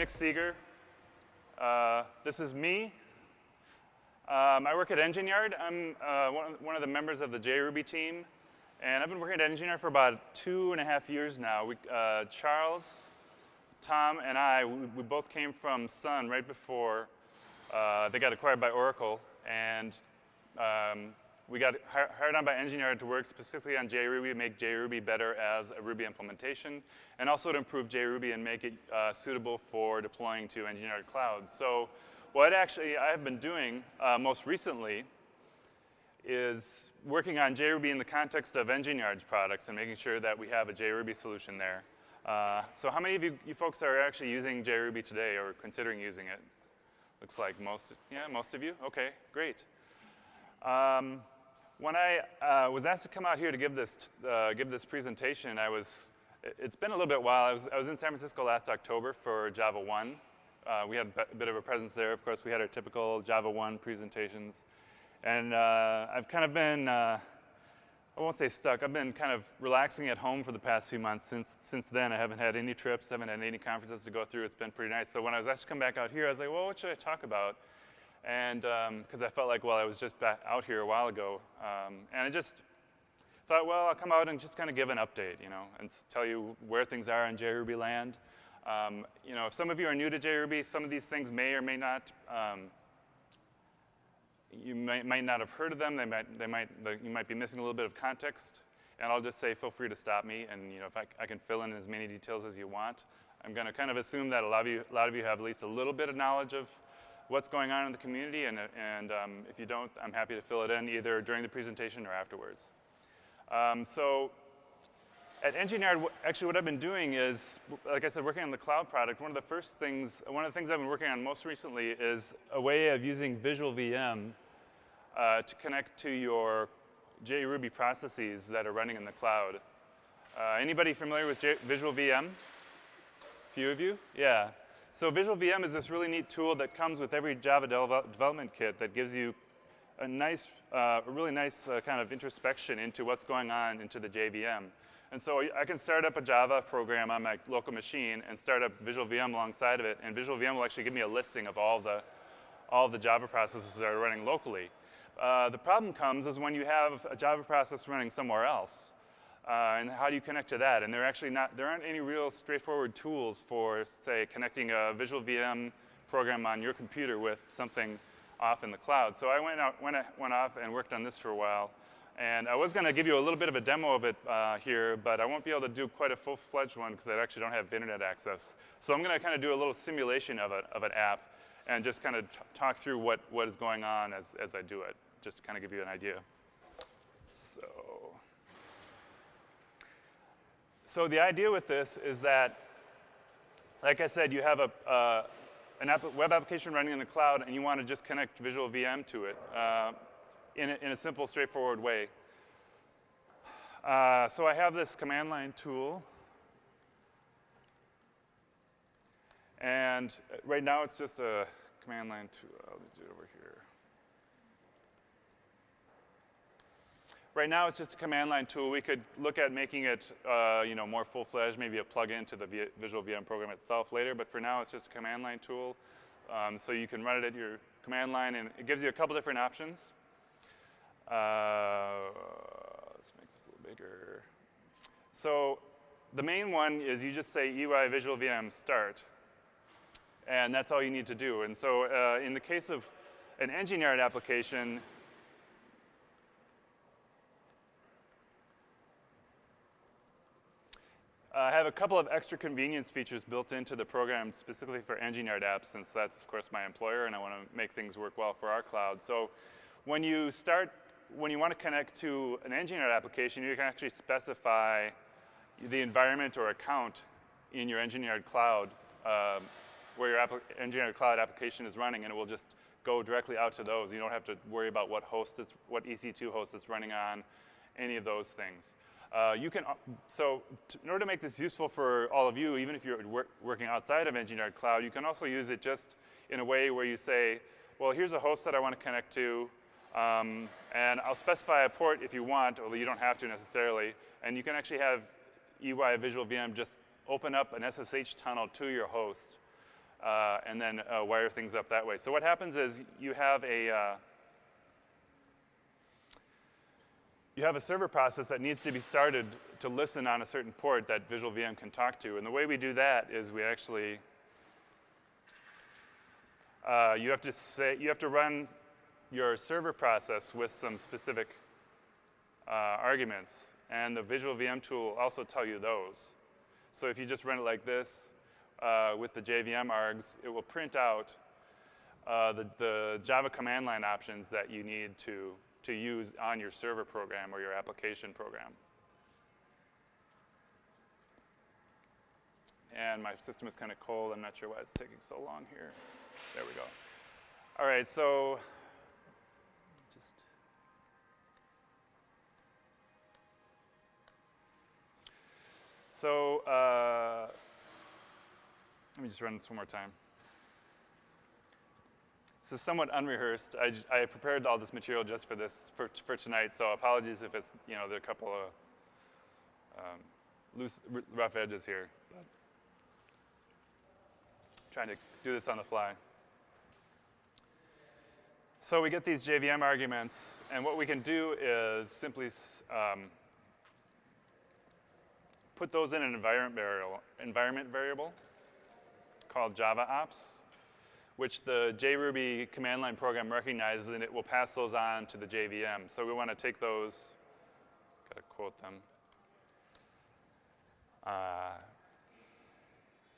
Nick Seeger. This is me. I work at Engine Yard. I'm one of the members of the JRuby team, and I've been working at Engine Yard for about 2.5 years now. Charles, Tom, and we both came from Sun right before they got acquired by Oracle, and we got hired on by Engine Yard to work specifically on JRuby, make JRuby better as a Ruby implementation, and also to improve JRuby and make it suitable for deploying to Engine Yard Cloud. So what actually I have been doing most recently is working on JRuby in the context of Engine Yard's products and making sure that we have a JRuby solution there. So how many of you folks are actually using JRuby today or considering using it? Looks like most of you. Okay, great. When I was asked to come out here to give this presentation, it's been a little bit while. I was in San Francisco last October for Java 1. We had a bit of a presence there. Of course, we had our typical Java 1 presentations. And I've kind of been, I won't say stuck, I've been kind of relaxing at home for the past few months. Since then, I haven't had any trips, haven't had any conferences to go through. It's been pretty nice. So when I was asked to come back out here, I was like, well, what should I talk about? And because I felt like, well, I was just back out here a while ago. And I just thought, well, I'll come out and just kind of give an update, and tell you where things are in JRuby land. If some of you are new to JRuby, some of these things may or may not, you might not have heard of them. You might be missing a little bit of context. And I'll just say, feel free to stop me. And if I can fill in as many details as you want. I'm going to kind of assume that a lot of you have at least a little bit of knowledge of what's going on in the community, and if you don't, I'm happy to fill it in either during the presentation or afterwards. So at Engine Yard, actually what I've been doing is, like I said, working on the cloud product. One of the things I've been working on most recently is a way of using Visual VM to connect to your JRuby processes that are running in the cloud. Anybody familiar with Visual VM? A few of you? Yeah. So Visual VM is this really neat tool that comes with every Java development kit that gives you a really nice kind of introspection into what's going on into the JVM. And so I can start up a Java program on my local machine and start up Visual VM alongside of it, and Visual VM will actually give me a listing of all the Java processes that are running locally. The problem comes is when you have a Java process running somewhere else. And how do you connect to that? And there aren't any real straightforward tools for, say, connecting a Visual VM program on your computer with something off in the cloud. So I went off and worked on this for a while. And I was going to give you a little bit of a demo of it here, but I won't be able to do quite a full-fledged one because I actually don't have internet access. So I'm going to kind of do a little simulation of an app and just kind of talk through what is going on as I do it, just to kind of give you an idea. So the idea with this is that, like I said, you have a web application running in the cloud, and you want to just connect Visual VM to it in a simple, straightforward way. So I have this command line tool. And right now, it's just a command line tool. I'll do it over here. Right now, it's just a command line tool. We could look at making it more full-fledged, maybe a plug-in to the Visual VM program itself later. But for now, it's just a command line tool. So you can run it at your command line, and it gives you a couple different options. Let's make this a little bigger. So the main one is you just say EY Visual VM start. And that's all you need to do. And so in the case of an Engine Yard application, I have a couple of extra convenience features built into the program specifically for Engine Yard apps, since that's, of course, my employer, and I want to make things work well for our cloud. So when you want to connect to an Engine Yard application, you can actually specify the environment or account in your Engine Yard cloud where your Engine Yard cloud application is running, and it will just go directly out to those. You don't have to worry about what EC2 host it's running on, any of those things. In order to make this useful for all of you, even if you're working outside of Engine Yard Cloud, you can also use it just in a way where you say, well, here's a host that I want to connect to, and I'll specify a port if you want, although you don't have to necessarily, and you can actually have EY Visual VM just open up an SSH tunnel to your host. and then wire things up that way. So what happens is you have a server process that needs to be started to listen on a certain port that Visual VM can talk to. And the way we do that is we actually, you have to run your server process with some specific arguments. And the Visual VM tool will also tell you those. So if you just run it like this with the JVM args, it will print out the Java command line options that you need to use on your server program or your application program. And my system is kind of cold. I'm not sure why it's taking so long here. There we go. All right, so let me just run this one more time. This is somewhat unrehearsed. I prepared all this material just for this for tonight, so apologies if it's there are a couple of rough edges here. But trying to do this on the fly. So we get these JVM arguments, and what we can do is simply put those in an environment variable called Java ops, which the JRuby command line program recognizes, and it will pass those on to the JVM. So we want to take those, got to quote them.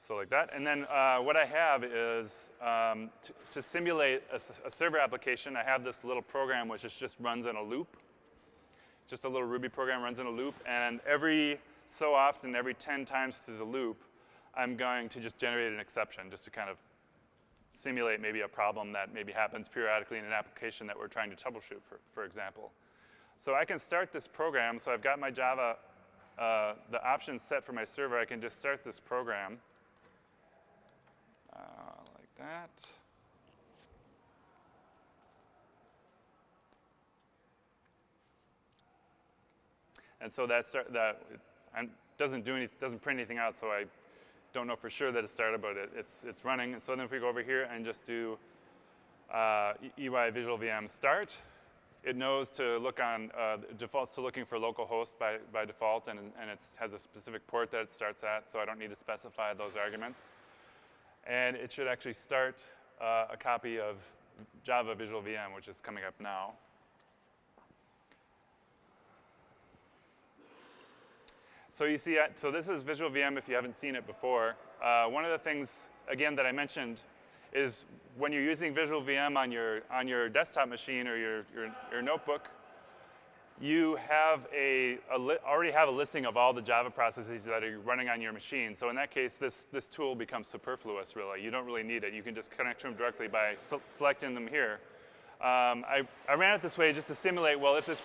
So like that. And then what I have is, to simulate a server application, I have this little program which just runs in a loop. Just a little Ruby program runs in a loop. And every so often, every 10 times through the loop, I'm going to just generate an exception just to kind of simulate maybe a problem that maybe happens periodically in an application that we're trying to troubleshoot, for example. So I can start this program. So I've got my Java, the options set for my server. I can just start this program like that. And so that doesn't print anything out, so I don't know for sure that it started, but it's running. And so then if we go over here and just do EY Visual VM start, it knows to look on, defaults to looking for localhost by default, and it has a specific port that it starts at, so I don't need to specify those arguments. And it should actually start a copy of Java Visual VM, which is coming up now. So you see, so this is Visual VM if you haven't seen it before. One of the things, again, that I mentioned is when you're using Visual VM on your desktop machine or your notebook, you have already have a listing of all the Java processes that are running on your machine. So in that case, this tool becomes superfluous, really. You don't really need it. You can just connect to them directly by selecting them here. I ran it this way just to simulate, well, if this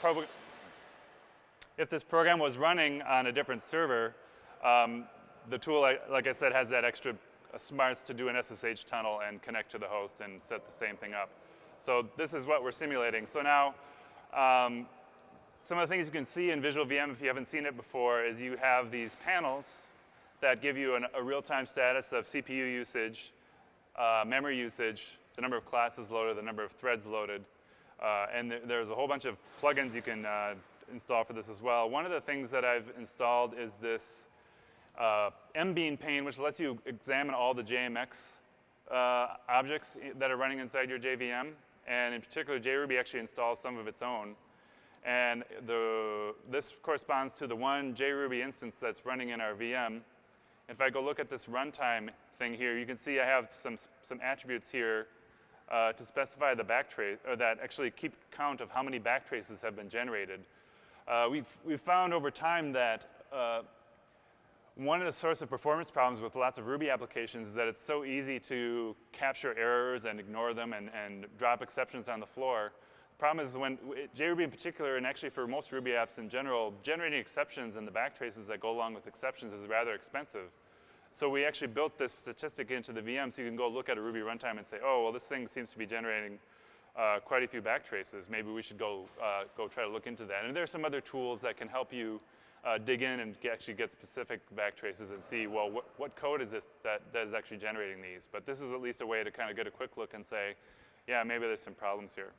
program was running on a different server, the tool, like I said, has that extra smarts to do an SSH tunnel and connect to the host and set the same thing up. So this is what we're simulating. So now, some of the things you can see in Visual VM, if you haven't seen it before, is you have these panels that give you a real-time status of CPU usage, memory usage, the number of classes loaded, the number of threads loaded, and there's a whole bunch of plugins you can install for this as well. One of the things that I've installed is this MBean pane, which lets you examine all the JMX objects that are running inside your JVM. And in particular, JRuby actually installs some of its own. And this corresponds to the one JRuby instance that's running in our VM. If I go look at this runtime thing here, you can see I have some attributes here to specify the backtrace, or that actually keep count of how many backtraces have been generated. We've found over time that one of the source of performance problems with lots of Ruby applications is that it's so easy to capture errors and ignore them and drop exceptions on the floor. The problem is when JRuby in particular, and actually for most Ruby apps in general, generating exceptions and the backtraces that go along with exceptions is rather expensive. So we actually built this statistic into the VM so you can go look at a Ruby runtime and say, oh, well, this thing seems to be generating quite a few backtraces. Maybe we should go try to look into that. And there's some other tools that can help you dig in and actually get specific backtraces and see, well, what code is this that is actually generating these? But this is at least a way to kind of get a quick look and say, yeah, maybe there's some problems here.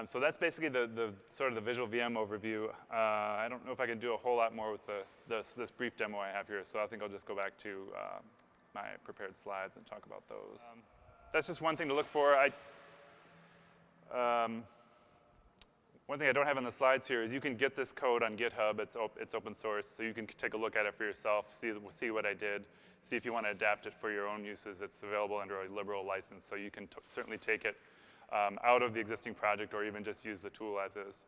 So that's basically the sort of the visual VM overview. I don't know if I can do a whole lot more with this brief demo I have here, so I think I'll just go back to my prepared slides and talk about those. That's just one thing to look for. One thing I don't have on the slides here is you can get this code on GitHub. It's open source, so you can take a look at it for yourself, see what I did, see if you want to adapt it for your own uses. It's available under a liberal license, so you can certainly take it out of the existing project or even just use the tool as is.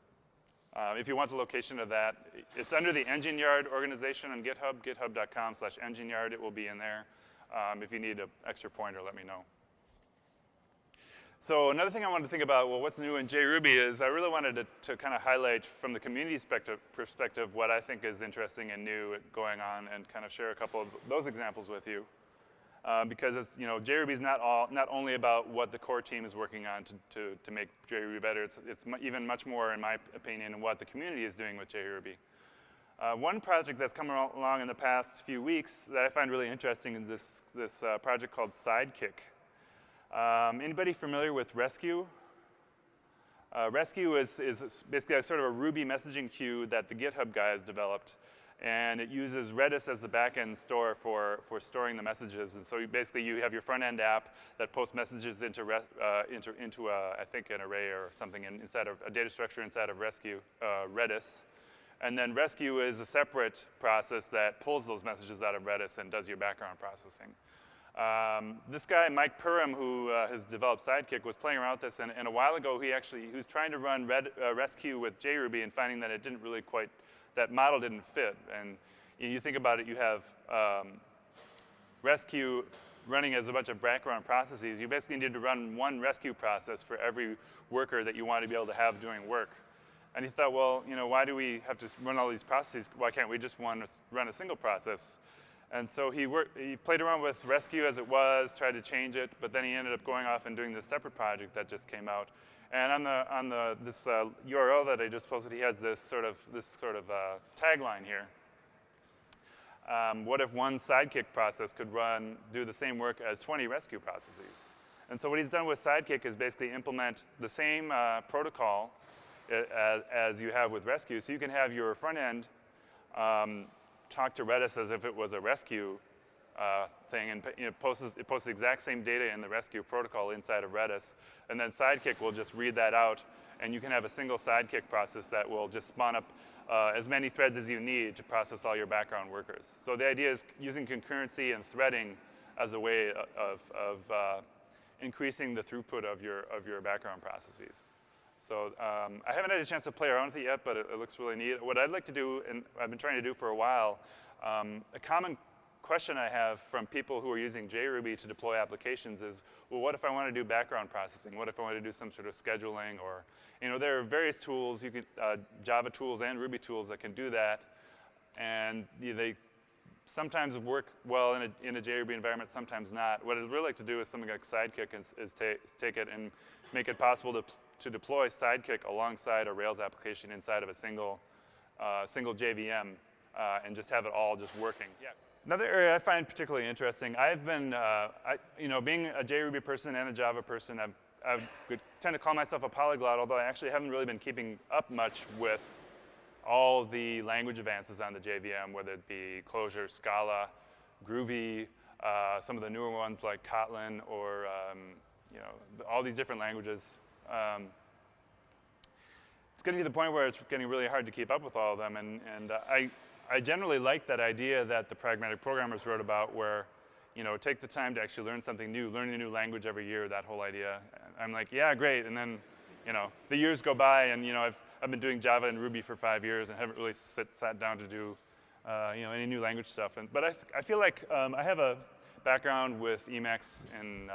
If you want the location of that, it's under the Engine Yard organization on GitHub, github.com/engineyard. It will be in there. If you need an extra pointer, let me know. So another thing I wanted to think about, well, what's new in JRuby is I really wanted to kind of highlight from the community perspective what I think is interesting and new going on and kind of share a couple of those examples with you. Because it's, JRuby is not only about what the core team is working on to make JRuby better. It's even much more, in my opinion, what the community is doing with JRuby. One project that's come along in the past few weeks that I find really interesting is this project called Sidekick. Anybody familiar with Rescue? Rescue is basically a sort of a Ruby messaging queue that the GitHub guys developed. And it uses Redis as the back-end store for storing the messages. And so you have your front-end app that posts messages into I think an array or something inside of a data structure inside of Redis. And then Rescue is a separate process that pulls those messages out of Redis and does your background processing. This guy, Mike Perham, who has developed Sidekick, was playing around with this. And a while ago, he was trying to run Rescue with JRuby and finding that it didn't really quite, that model didn't fit. And you think about it, you have Rescue running as a bunch of background processes. You basically need to run one Rescue process for every worker that you want to be able to have doing work. And he thought, well, why do we have to run all these processes? Why can't we just run a single process? And so he played around with Rescue as it was, tried to change it, but then he ended up going off and doing this separate project that just came out. And on this URL that I just posted, he has this sort of tagline here. What if one Sidekick process could do the same work as 20 Rescue processes? And so what he's done with Sidekick is basically implement the same protocol as you have with Rescue. So you can have your front end talk to Redis as if it was a Rescue thing, and it posts the exact same data in the Rescue protocol inside of Redis, and then Sidekick will just read that out, and you can have a single Sidekick process that will just spawn up as many threads as you need to process all your background workers. So the idea is using concurrency and threading as a way of increasing the throughput of your background processes. So I haven't had a chance to play around with it yet, but it looks really neat. What I'd like to do, and I've been trying to do for a while, a common question I have from people who are using JRuby to deploy applications is, well, what if I want to do background processing? What if I want to do some sort of scheduling? Or, there are various tools, Java tools and Ruby tools that can do that. And they sometimes work well in a JRuby environment, sometimes not. What I'd really like to do is something like Sidekick is take it and make it possible to deploy Sidekick alongside a Rails application inside of a single JVM and just have it all just working. Yeah. Another area I find particularly interesting, I've been, being a JRuby person and a Java person, I tend to call myself a polyglot, although I actually haven't really been keeping up much with all the language advances on the JVM, whether it be Clojure, Scala, Groovy, some of the newer ones like Kotlin, or all these different languages. It's getting to the point where it's getting really hard to keep up with all of them, and I generally like that idea that the pragmatic programmers wrote about, where take the time to actually learn something new, learn a new language every year, that whole idea. I'm like, yeah, great, and then the years go by, and I've been doing Java and Ruby for 5 years and haven't really sat down to do any new language stuff. But I feel like I have a background with Emacs and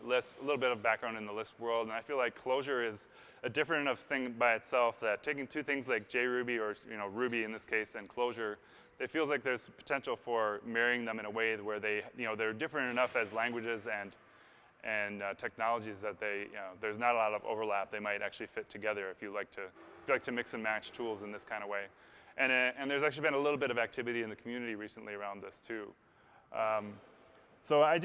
lists, a little bit of background in the Lisp world, and I feel like Clojure is a different enough thing by itself that taking two things like JRuby, or Ruby in this case, and Clojure, it feels like there's potential for marrying them in a way where they're different enough as languages technologies that there's not a lot of overlap. They might actually fit together if you like to mix and match tools in this kind of way. And there's actually been a little bit of activity in the community recently around this too. So I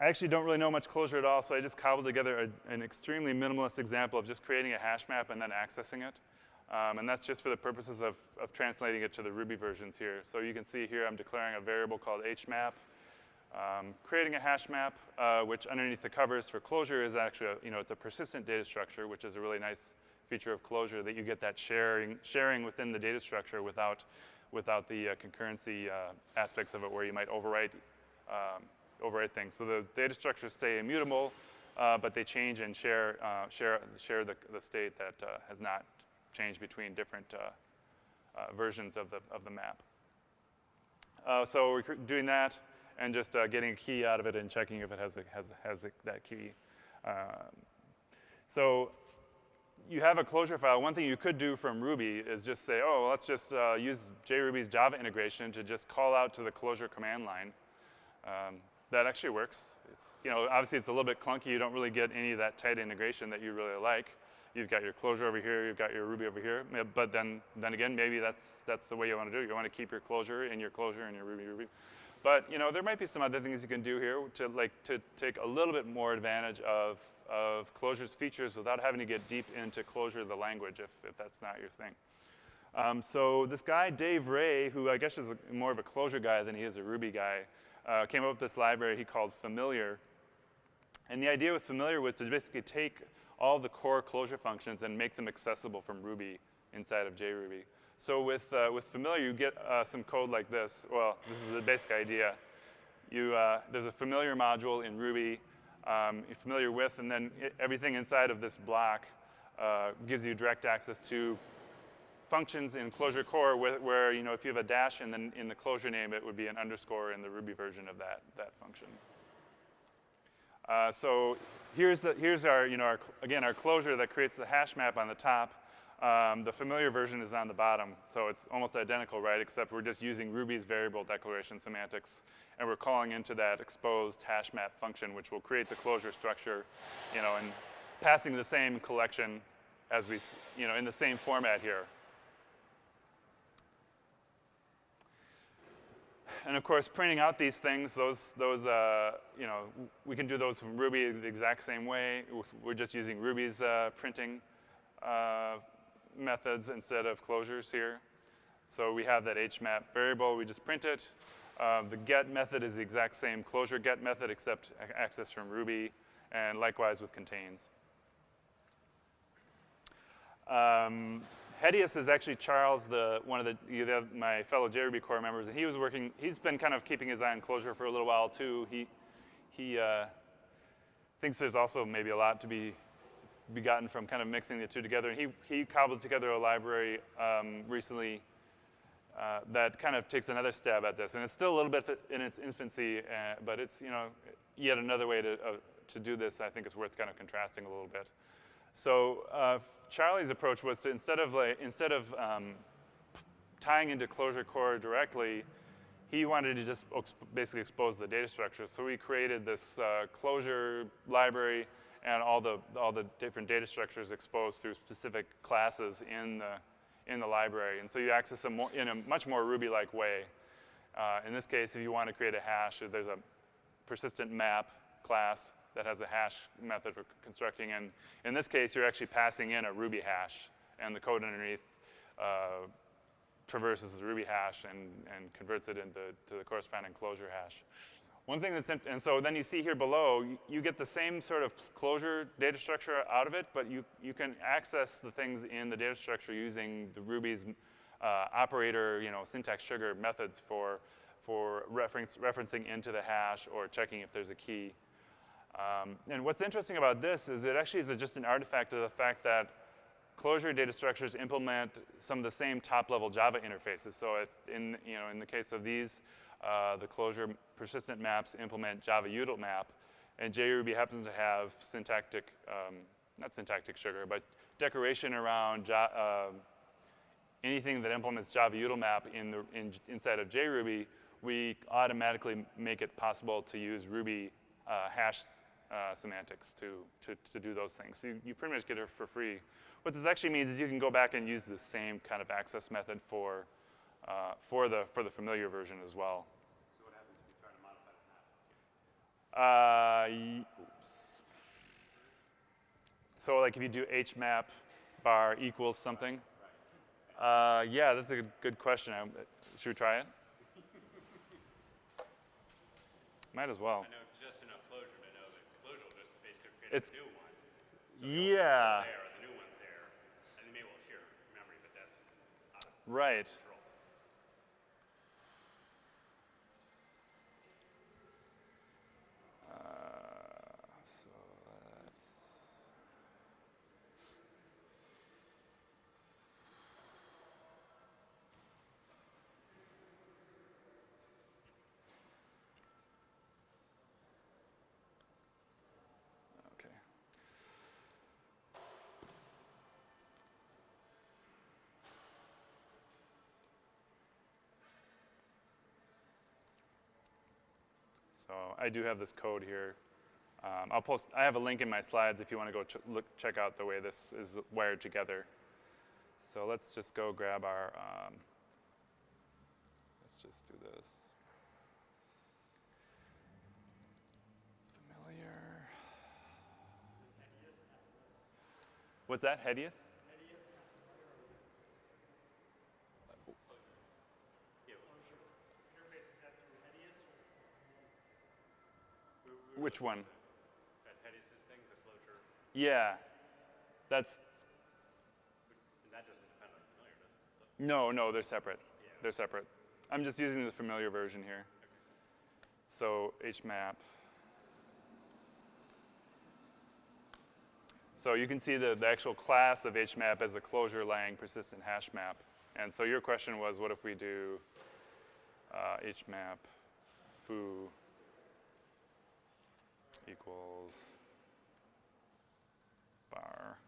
actually don't really know much Clojure at all, so I just cobbled together an extremely minimalist example of just creating a hash map and then accessing it. And that's just for the purposes of translating it to the Ruby versions here. So you can see here I'm declaring a variable called hmap, creating a hash map, which underneath the covers for Clojure is actually, it's a persistent data structure, which is a really nice feature of Clojure, that you get that sharing within the data structure without the concurrency aspects of it, where you might overwrite things. So the data structures stay immutable, but they change and share the state that has not changed between different versions of the map. So we're doing that and just getting a key out of it and checking if it has that key. So you have a Clojure file. One thing you could do from Ruby is just say, oh, well, let's just use JRuby's Java integration to just call out to the Clojure command line. That actually works. It's, obviously it's a little bit clunky. You don't really get any of that tight integration that you really like. You've got your Clojure over here, you've got your Ruby over here. But then again, maybe that's the way you want to do it. You want to keep your Clojure and your Ruby. But there might be some other things you can do here to take a little bit more advantage of Clojure's features without having to get deep into Clojure, the language, if that's not your thing. So this guy, Dave Ray, who I guess is more of a Clojure guy than he is a Ruby guy, came up with this library he called Familiar. And the idea with Familiar was to basically take all the core Clojure functions and make them accessible from Ruby inside of JRuby. So with Familiar, you get some code like this. Well, this is the basic idea. There's a Familiar module in Ruby you're familiar with, and then everything inside of this block gives you direct access to functions in Clojure core where if you have a dash and then in the Clojure name, it would be an underscore in the Ruby version of that function. So here's our our Clojure that creates the hash map on the top. The Familiar version is on the bottom, so it's almost identical, right? Except we're just using Ruby's variable declaration semantics, and we're calling into that exposed hash map function, which will create the Clojure structure, and passing the same collection as we, in the same format here. And of course, printing out these things, we can do those from Ruby the exact same way. We're just using Ruby's printing methods instead of Clojure's here. So we have that hmap variable, we just print it. The get method is the exact same Clojure get method, except access from Ruby, and likewise with contains. Hedius is actually Charles, my fellow JRuby core members, and he's been kind of keeping his eye on Clojure for a little while too. He thinks there's also maybe a lot to be gotten from kind of mixing the two together, and he cobbled together a library recently that kind of takes another stab at this, and it's still a little bit in its infancy, but it's yet another way to do this. I think it's worth kind of contrasting a little bit. So Charlie's approach was to instead of tying into Clojure core directly, he wanted to just basically expose the data structure. So we created this Clojure library and all the different data structures exposed through specific classes in the library. And so you access them in a much more Ruby-like way. In this case, if you want to create a hash, there's a persistent map class that has a hash method for constructing. And in this case, you're actually passing in a Ruby hash, and the code underneath traverses the Ruby hash and converts it into the corresponding Clojure hash. One thing and so then you see here below, you get the same sort of Clojure data structure out of it, but you can access the things in the data structure using the Ruby's operator, syntax sugar methods for referencing into the hash or checking if there's a key. And what's interesting about this is it actually is just an artifact of the fact that Clojure data structures implement some of the same top-level Java interfaces. So in the case of these, the Clojure persistent maps implement Java util map, and JRuby happens to have syntactic, not syntactic sugar, but decoration around anything that implements Java util map inside of JRuby. We automatically make it possible to use Ruby hash semantics to do those things. So you pretty much get it for free. What this actually means is you can go back and use the same kind of access method for the familiar version as well. So what happens if you try to modify the map? So like if you do hmap bar equals something. Yeah, that's a good question. Should we try it? Might as well. I know just enough closure to know that closure will just basically create a new one. So yeah. there, or the new one's there, and they may well share memory, but that's out of Right. control. So let's. Okay. So I do have this code here. I have a link in my slides if you want to go check out the way this is wired together. So let's just go grab our, let's just do this. Familiar. What's that, Hedius? Which one? That Hedius's thing, the closure, Yeah, that's. and that doesn't depend on familiar, does it? No, they're separate. Yeah. They're separate. I'm just using the familiar version here. So hmap. So you can see the actual class of hmap as a closure lang persistent hash map. And so your question was, what if we do hmap foo equals bar.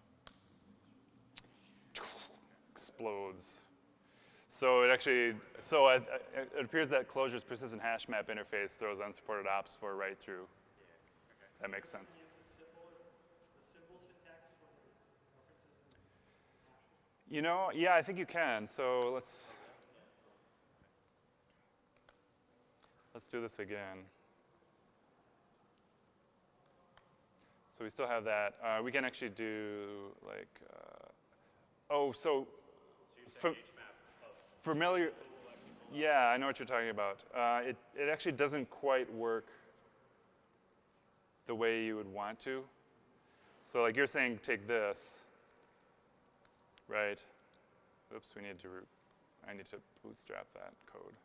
Explodes. So it actually, it appears that closure's persistent hash map interface throws unsupported ops for write through. Yeah. Okay. That makes sense. You know, yeah, I think you can. So let's do this again. So we still have that. We can actually do like, so familiar. Yeah, I know what you're talking about. It actually doesn't quite work the way you would want to. So like you're saying, take this, right? Oops, I need to bootstrap that code.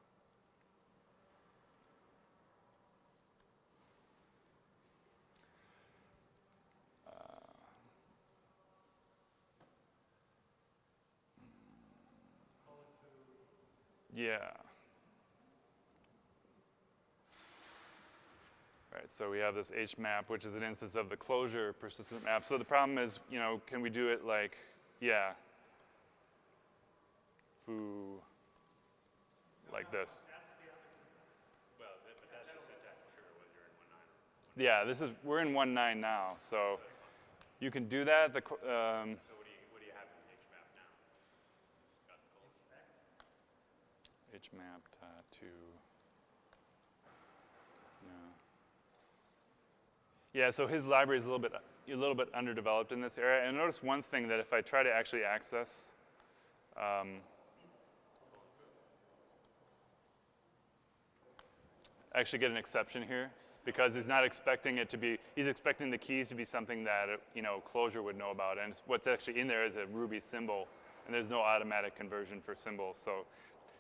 Yeah. Right, so we have this hmap, which is an instance of the closure persistent map. So the problem is, you know, can we do it like, yeah, foo, like this? Well, but that's just syntax for sure, whether you're in 1.9 or 1.9. Yeah, we're in 1.9 now, so you can do that. So what do you have in hmap now? Got the colon. hmap.2. No. Yeah, so his library is a little bit underdeveloped in this area. And notice one thing, that if I try to actually access, actually get an exception here, because he's not expecting it to be, he's expecting the keys to be something that, you know, Clojure would know about. And what's actually in there is a Ruby symbol, and there's no automatic conversion for symbols. So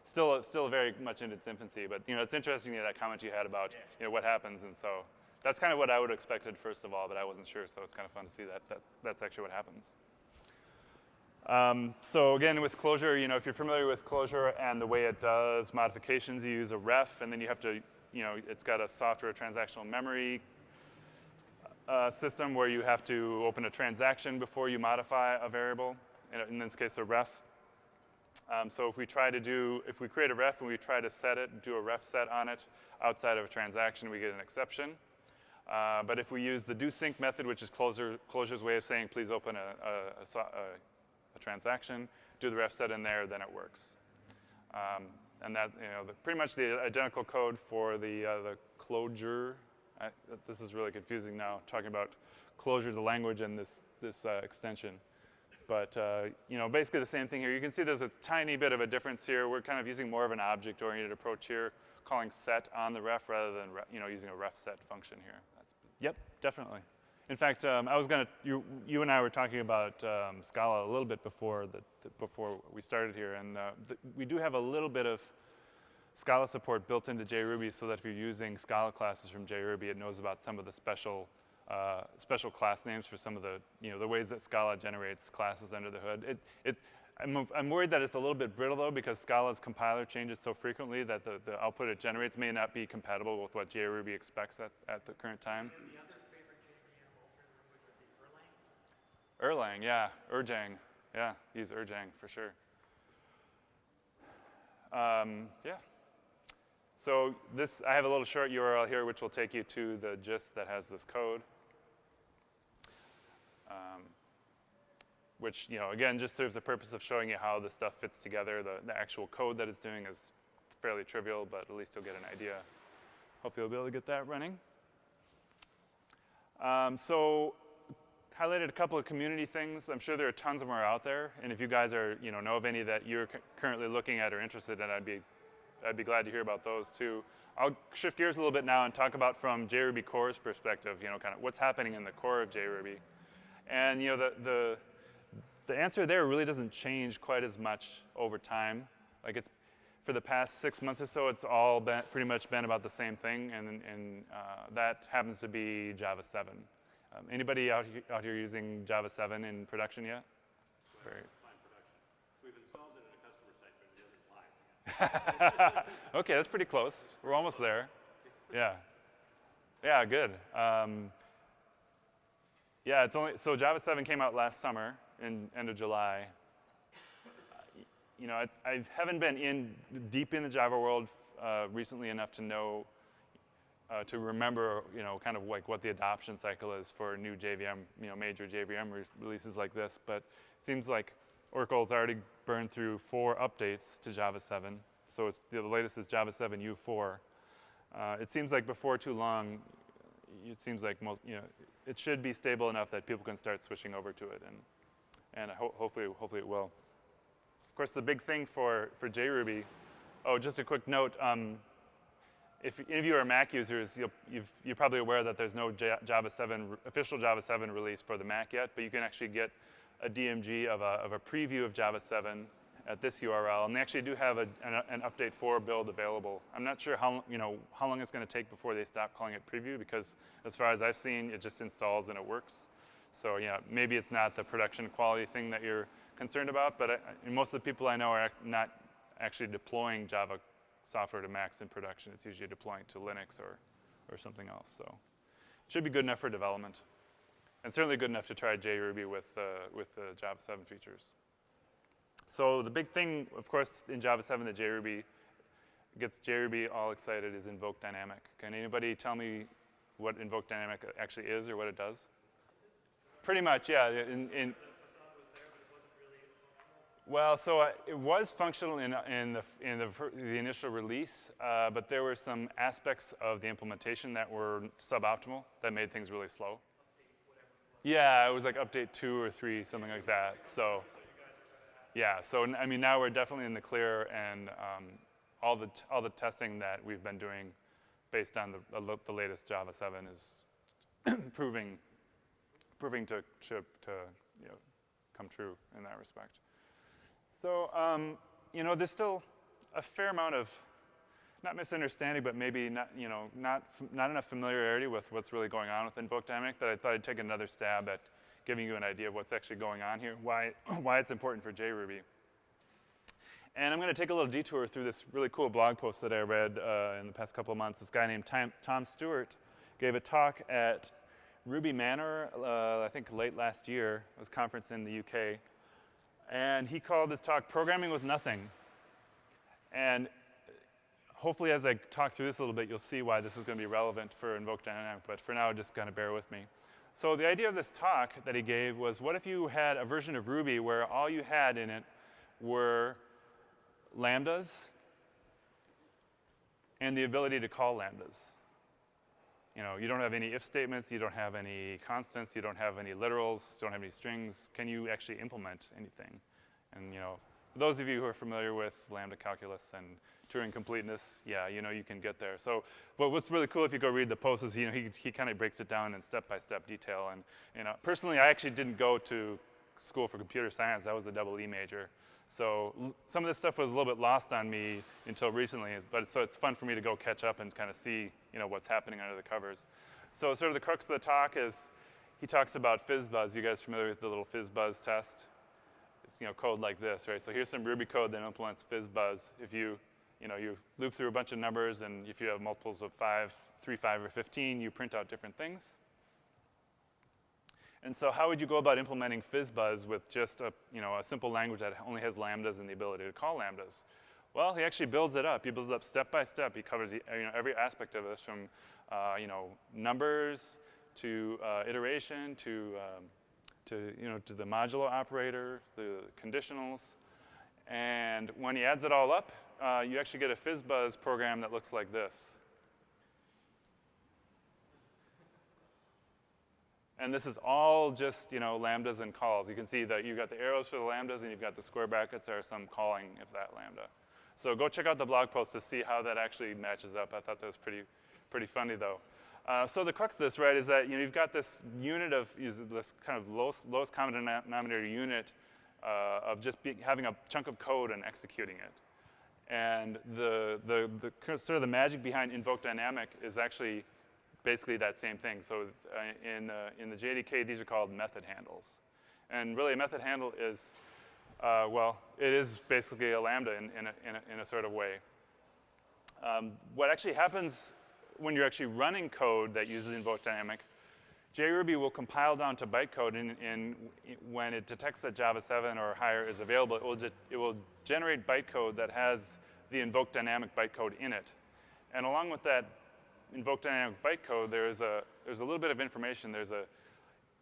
still very much in its infancy. But, you know, it's interesting that comment you had about, you know, what happens. And so that's kind of what I would have expected first of all, but I wasn't sure. So it's kind of fun to see that's actually what happens. So again, with Clojure, you know, if you're familiar with Clojure and the way it does modifications, you use a ref, and then you have to, you know, it's got a software transactional memory system where you have to open a transaction before you modify a variable, in this case a ref. So if we create a ref and we try to set it, do a ref set on it outside of a transaction, we get an exception. But if we use the doSync method, which is Clojure's way of saying, please open a transaction, do the ref set in there, then it works. And that, pretty much the identical code for the Clojure. This is really confusing now, talking about Clojure, the language, and this extension. But basically the same thing here. You can see there's a tiny bit of a difference here. We're kind of using more of an object-oriented approach here, calling set on the ref rather than using a ref set function here. Yep, definitely. In fact, you and I were talking about Scala a little bit before we started here, and we do have a little bit of Scala support built into JRuby, so that if you're using Scala classes from JRuby, it knows about some of the special class names for some of the ways that Scala generates classes under the hood. I'm worried that it's a little bit brittle though, because Scala's compiler changes so frequently that the output it generates may not be compatible with what JRuby expects at the current time. Erlang, yeah, Erjang, yeah, use Erjang for sure. Yeah. So I have a little short URL here which will take you to the gist that has this code. Which, again, just serves the purpose of showing you how this stuff fits together. The actual code that it's doing is fairly trivial, but at least you'll get an idea. Hopefully you'll be able to get that running. So highlighted a couple of community things. I'm sure there are tons more out there, and if you guys know of any that you're currently looking at or interested in, I'd be glad to hear about those too. I'll shift gears a little bit now and talk about from JRuby core's perspective, kind of what's happening in the core of JRuby. And the answer there really doesn't change quite as much over time. Like for the past 6 months or so, it's all pretty much been about the same thing, and that happens to be Java 7. Anybody out here using Java 7 in production yet? Very. We've installed it at a customer site, but it isn't live yet. Okay, that's pretty close. We're almost there. Yeah. Yeah, good. Yeah, so Java 7 came out last summer, end of July. I haven't been deep in the Java world recently enough to know, to remember, kind of like what the adoption cycle is for new JVM, major JVM releases like this. But it seems like Oracle's already burned through 4 updates to Java 7. So the latest is Java 7 U4. It seems like before too long, it seems like it should be stable enough that people can start switching over to it, and hopefully it will. Of course, the big thing for JRuby. Oh, just a quick note. If any of you are Mac users, you're probably aware that there's no official Java 7 release for the Mac yet, but you can actually get a DMG of a preview of Java 7 at this URL, and they actually do have an update 4 build available. I'm not sure how long it's going to take before they stop calling it preview, because as far as I've seen, it just installs and it works. So maybe it's not the production quality thing that you're concerned about, but most of the people I know are not actually deploying Java software to Macs in production. It's usually deploying to Linux or something else. So it should be good enough for development, and certainly good enough to try JRuby with the Java 7 features. So the big thing, of course, in Java 7 that gets JRuby all excited is invoke dynamic. Can anybody tell me what invoke dynamic actually is or what it does? Pretty much, yeah. Well, so it was functional in the initial release, but there were some aspects of the implementation that were suboptimal that made things really slow. Yeah, it was like update 2 or 3, something like that. So. Yeah, so I mean, now we're definitely in the clear, and all the testing that we've been doing based on the latest Java 7 is proving to come true in that respect. So there's still a fair amount of not misunderstanding, but maybe not enough familiarity with what's really going on with invoke dynamic that I thought I'd take another stab at giving you an idea of what's actually going on here, why it's important for JRuby. And I'm going to take a little detour through this really cool blog post that I read in the past couple of months. This guy named Tom Stewart gave a talk at Ruby Manor, I think late last year. It was a conference in the UK. And he called his talk Programming with Nothing. And hopefully as I talk through this a little bit, you'll see why this is going to be relevant for invoke dynamic, but for now, just kind of bear with me. So the idea of this talk that he gave was, what if you had a version of Ruby where all you had in it were lambdas and the ability to call lambdas? You know, you don't have any if statements, you don't have any constants, you don't have any literals, you don't have any strings. Can you actually implement anything? And you know, for those of you who are familiar with lambda calculus and Turing completeness, yeah, you know, you can get there. So, but what's really cool if you go read the post is, you know, he kind of breaks it down in step-by-step detail. And you know, personally, I actually didn't go to school for computer science. I was a double E major. So some of this stuff was a little bit lost on me until recently, but so it's fun for me to go catch up and kind of see, you know, what's happening under the covers. So sort of the crux of the talk is he talks about FizzBuzz. You guys familiar with the little FizzBuzz test? It's, you know, code like this, right? So here's some Ruby code that implements FizzBuzz. If you loop through a bunch of numbers, and if you have multiples of 5, 3, 5, or 15, you print out different things. And so how would you go about implementing FizzBuzz with just a simple language that only has lambdas and the ability to call lambdas? Well, he actually builds it up. He builds it up step by step. He covers every aspect of this, from numbers to iteration to the modulo operator, the conditionals. And when he adds it all up, you actually get a FizzBuzz program that looks like this. And this is all just, lambdas and calls. You can see that you've got the arrows for the lambdas, and you've got the square brackets that are some calling of that lambda. So go check out the blog post to see how that actually matches up. I thought that was pretty funny, though. So the crux of this, right, is that you've got this unit of this kind of lowest common denominator unit of just having a chunk of code and executing it. And the sort of the magic behind invoke dynamic is actually basically that same thing. So in the JDK, these are called method handles. And really, a method handle is, it is basically a lambda in a sort of way. What actually happens when you're actually running code that uses invoke dynamic, JRuby will compile down to bytecode, and when it detects that Java 7 or higher is available, it will generate bytecode that has the invoke dynamic bytecode in it. And along with that invoke dynamic bytecode, there's a little bit of information.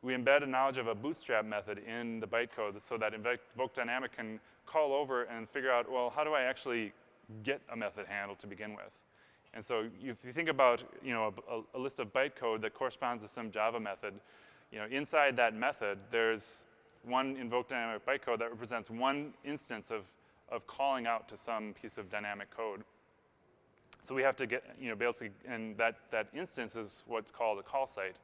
We embed a knowledge of a bootstrap method in the bytecode so that invoke dynamic can call over and figure out, well, how do I actually get a method handle to begin with? And so if you think about a list of bytecode that corresponds to some Java method, inside that method, there's one invoke dynamic bytecode that represents one instance of calling out to some piece of dynamic code. So we have to get, basically, and that instance is what's called a call site.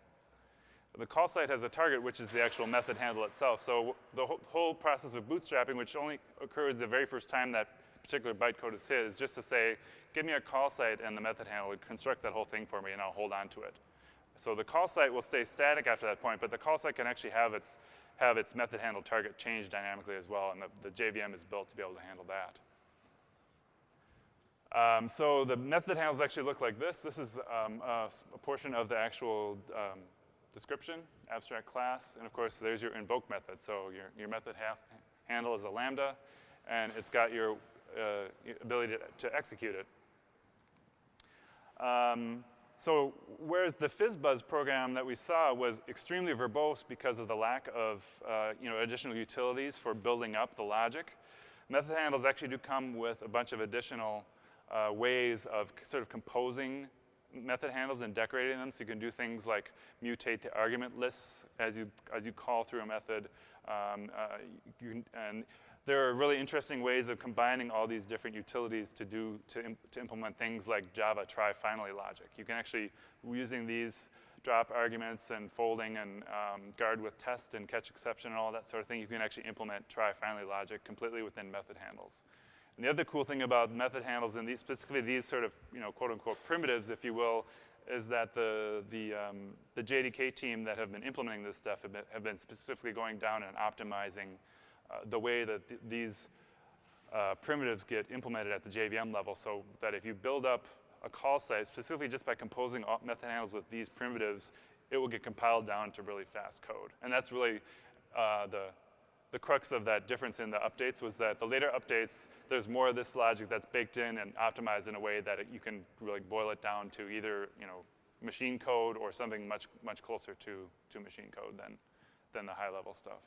The call site has a target, which is the actual method handle itself. So the whole process of bootstrapping, which only occurs the very first time that particular bytecode is hit, is just to say, give me a call site and the method handle, construct that whole thing for me, and I'll hold on to it. So the call site will stay static after that point, but the call site can actually have its method handle target change dynamically as well, and the JVM is built to be able to handle that. So the method handles actually look like this. This is a portion of the actual description, abstract class, and of course there's your invoke method. So your method handle is a lambda, and it's got your ability to execute it. So whereas the FizzBuzz program that we saw was extremely verbose because of the lack of additional utilities for building up the logic, method handles actually do come with a bunch of additional ways of sort of composing method handles and decorating them. So you can do things like mutate the argument lists as you call through a method. And there are really interesting ways of combining all these different utilities to implement things like Java try finally logic. You can actually, using these drop arguments and folding and guard with test and catch exception and all that sort of thing, you can actually implement try finally logic completely within method handles. And the other cool thing about method handles, and specifically these sort of quote unquote primitives, if you will, is that the JDK team that have been implementing this stuff have been specifically going down and optimizing the way that these primitives get implemented at the JVM level, so that if you build up a call site specifically just by composing method handles with these primitives, it will get compiled down to really fast code. And that's really the crux of that difference in the updates was that the later updates, there's more of this logic that's baked in and optimized in a way that you can really boil it down to either machine code or something much closer to machine code than the high level stuff.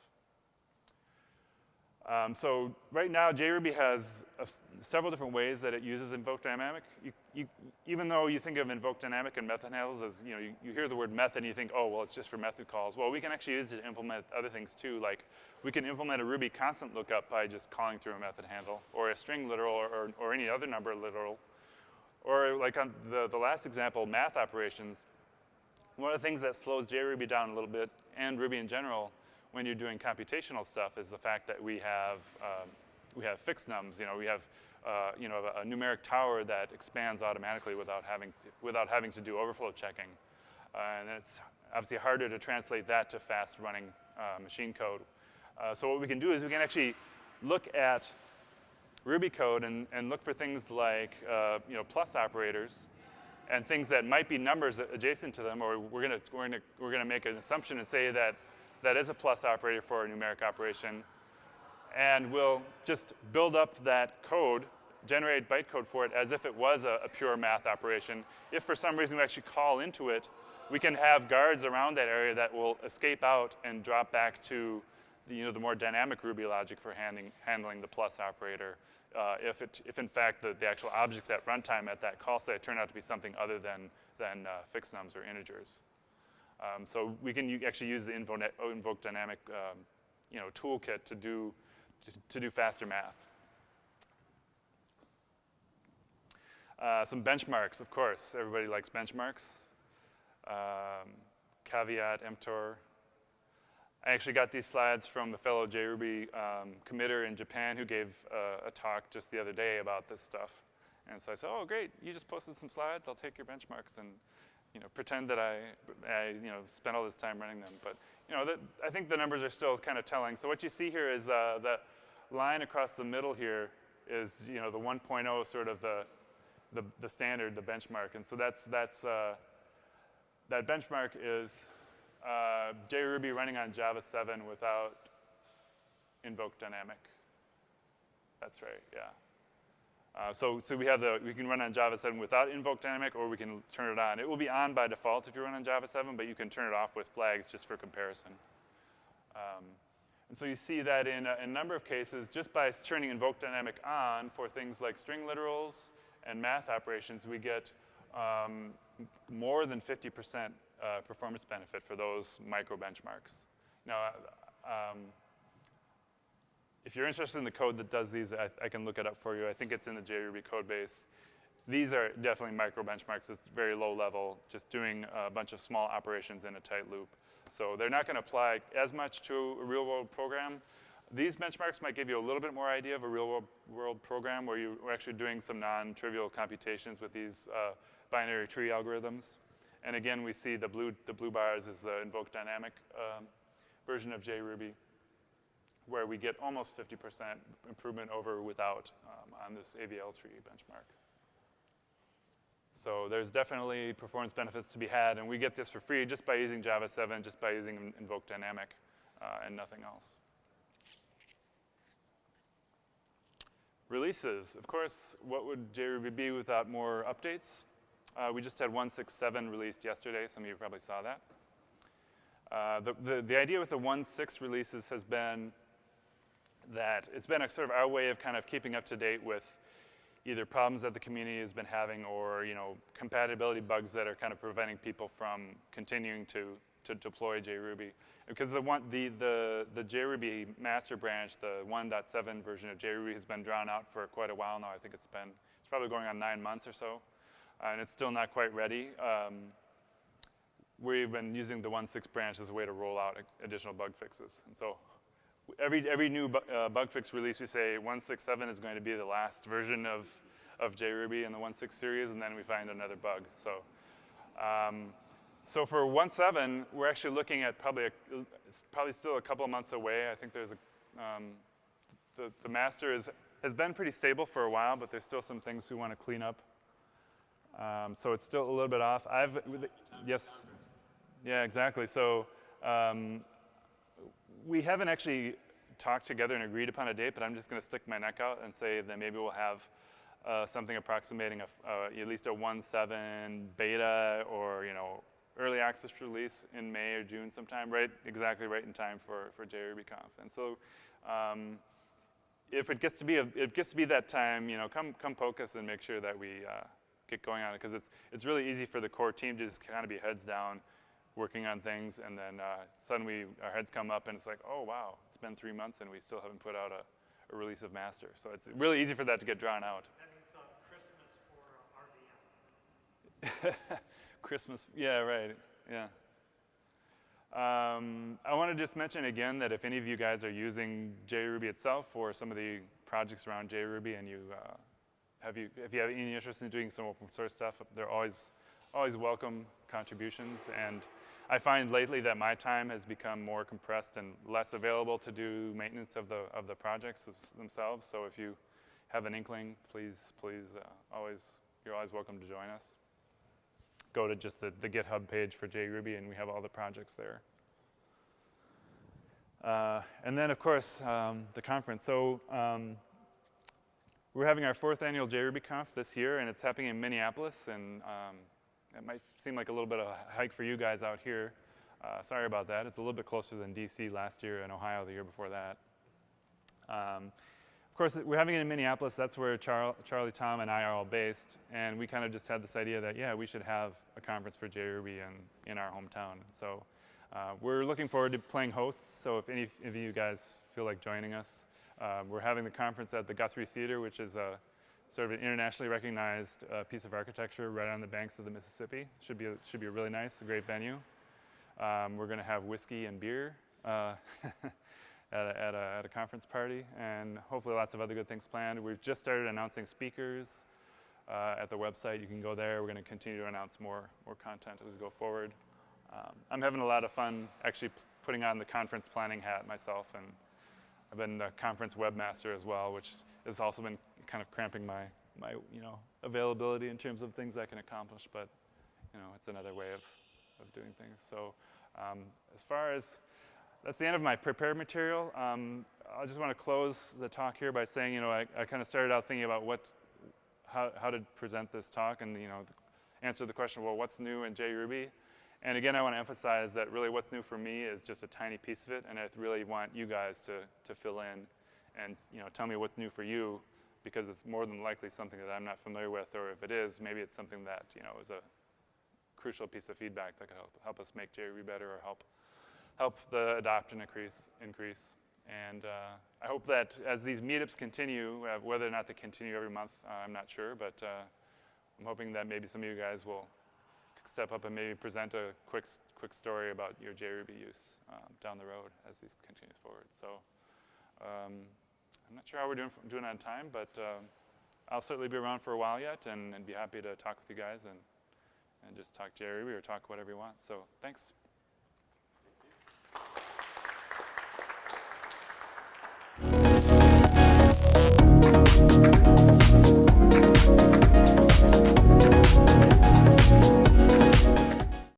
So right now, JRuby has several different ways that it uses invoke dynamic. Even though you think of invoke dynamic and method handles as, you hear the word method and you think, oh, well, it's just for method calls. Well, we can actually use it to implement other things too. Like we can implement a Ruby constant lookup by just calling through a method handle, or a string literal, or any other number literal. Or like on the last example, math operations. One of the things that slows JRuby down a little bit, and Ruby in general, when you're doing computational stuff, is the fact that we have fixed nums. We have a numeric tower that expands automatically without having to do overflow checking, and it's obviously harder to translate that to fast running machine code. So what we can do is we can actually look at Ruby code and look for things like plus operators and things that might be numbers adjacent to them, or we're gonna make an assumption and say that that is a plus operator for a numeric operation, and we'll just build up that code, generate bytecode for it as if it was a pure math operation. If for some reason we actually call into it, we can have guards around that area that will escape out and drop back to the more dynamic Ruby logic for handling the plus operator. If in fact the actual objects at runtime at that call site turn out to be something other than fixed nums or integers. So we can actually use the invoke dynamic toolkit to do faster math. Some benchmarks, of course. Everybody likes benchmarks. Caveat emptor. I actually got these slides from the fellow JRuby committer in Japan who gave a talk just the other day about this stuff. And so I said, oh, great, you just posted some slides. I'll take your benchmarks and pretend that I spent all this time running them. But I think the numbers are still kind of telling. So what you see here is the line across the middle here is the 1.0 sort of the standard, the benchmark. And so that benchmark is JRuby running on Java 7 without invoke dynamic. That's right, yeah. So we can run on Java 7 without invoke dynamic, or we can turn it on. It will be on by default if you run on Java 7, but you can turn it off with flags just for comparison. And so you see that in a number of cases, just by turning invoke dynamic on for things like string literals and math operations, we get more than 50% performance benefit for those micro benchmarks. Now, if you're interested in the code that does these, I can look it up for you. I think it's in the JRuby code base. These are definitely micro benchmarks. It's very low level, just doing a bunch of small operations in a tight loop. So they're not going to apply as much to a real world program. These benchmarks might give you a little bit more idea of a real world program where you're actually doing some non-trivial computations with these binary tree algorithms. And again, we see the blue bars is the invoke dynamic version of JRuby, where we get almost 50% improvement over without on this AVL tree benchmark. So there's definitely performance benefits to be had, and we get this for free just by using Java 7, just by using invoke dynamic and nothing else. Releases. Of course, what would JRuby be without more updates? We just had 1.6.7 released yesterday. Some of you probably saw that. The idea with the 1.6 releases has been that it's been a sort of our way of kind of keeping up to date with either problems that the community has been having or compatibility bugs that are kind of preventing people from continuing to deploy JRuby. Because the JRuby master branch, the 1.7 version of JRuby has been drawn out for quite a while now. I think it's probably going on 9 months or so, and it's still not quite ready. We've been using the 1.6 branch as a way to roll out additional bug fixes. And so every new bug fix release, we say 1.6.7 is going to be the last version of JRuby in the 1.6 series, and then we find another bug. So for 1.7, we're actually looking at probably still a couple of months away. I think there's the master has been pretty stable for a while, but there's still some things we want to clean up. So it's still a little bit off. Yes, yeah, exactly. So we haven't actually talked together and agreed upon a date, but I'm just going to stick my neck out and say that maybe we'll have something approximating at least a 1.7 beta or early access release in May or June sometime, exactly right in time for JRubyConf. And so if it gets to be that time, come poke us and make sure that we get going on it, because it's really easy for the core team to just kind of be heads down working on things, and then suddenly our heads come up and it's like, oh wow, it's been 3 months and we still haven't put out a release of master. So it's really easy for that to get drawn out. That means Christmas for RVM. Christmas, yeah, right, yeah. I want to just mention again that if any of you guys are using JRuby itself or some of the projects around JRuby, and if you have any interest in doing some open source stuff, they're always welcome contributions. And I find lately that my time has become more compressed and less available to do maintenance of the projects themselves. So if you have an inkling, please, you're always welcome to join us. Go to just the GitHub page for JRuby, and we have all the projects there. And then, of course, the conference. So we're having our 4th annual JRubyConf this year, and it's happening in Minneapolis. And it might seem like a little bit of a hike for you guys out here. Sorry about that. It's a little bit closer than DC last year and Ohio the year before that. Of course, we're having it in Minneapolis. That's where Charlie, Tom, and I are all based. And we kind of just had this idea that, yeah, we should have a conference for JRuby in our hometown. So we're looking forward to playing hosts. So if any of you guys feel like joining us, we're having the conference at the Guthrie Theater, which is a sort of an internationally recognized piece of architecture right on the banks of the Mississippi. Should be really nice, a great venue. We're going to have whiskey and beer at a conference party, and hopefully lots of other good things planned. We've just started announcing speakers at the website. You can go there. We're going to continue to announce more content as we go forward. I'm having a lot of fun actually putting on the conference planning hat myself, and I've been the conference webmaster as well, which has also been kind of cramping my availability in terms of things I can accomplish, but it's another way of doing things. So as far as that's the end of my prepared material. I just want to close the talk here by saying, I kind of started out thinking about how to present this talk, and answer the question, well, what's new in JRuby? And again, I want to emphasize that really what's new for me is just a tiny piece of it, and I really want you guys to fill in and tell me what's new for you, because it's more than likely something that I'm not familiar with, or if it is, maybe it's something that is a crucial piece of feedback that could help us make JRuby better, or help the adoption increase. And I hope that as these meetups continue, whether or not they continue every month, I'm not sure, but I'm hoping that maybe some of you guys will step up and maybe present a quick story about your JRuby use down the road as these continue forward. So I'm not sure how we're doing on time, but I'll certainly be around for a while yet, and be happy to talk with you guys and just talk JRuby or talk whatever you want. So thanks. Thank you.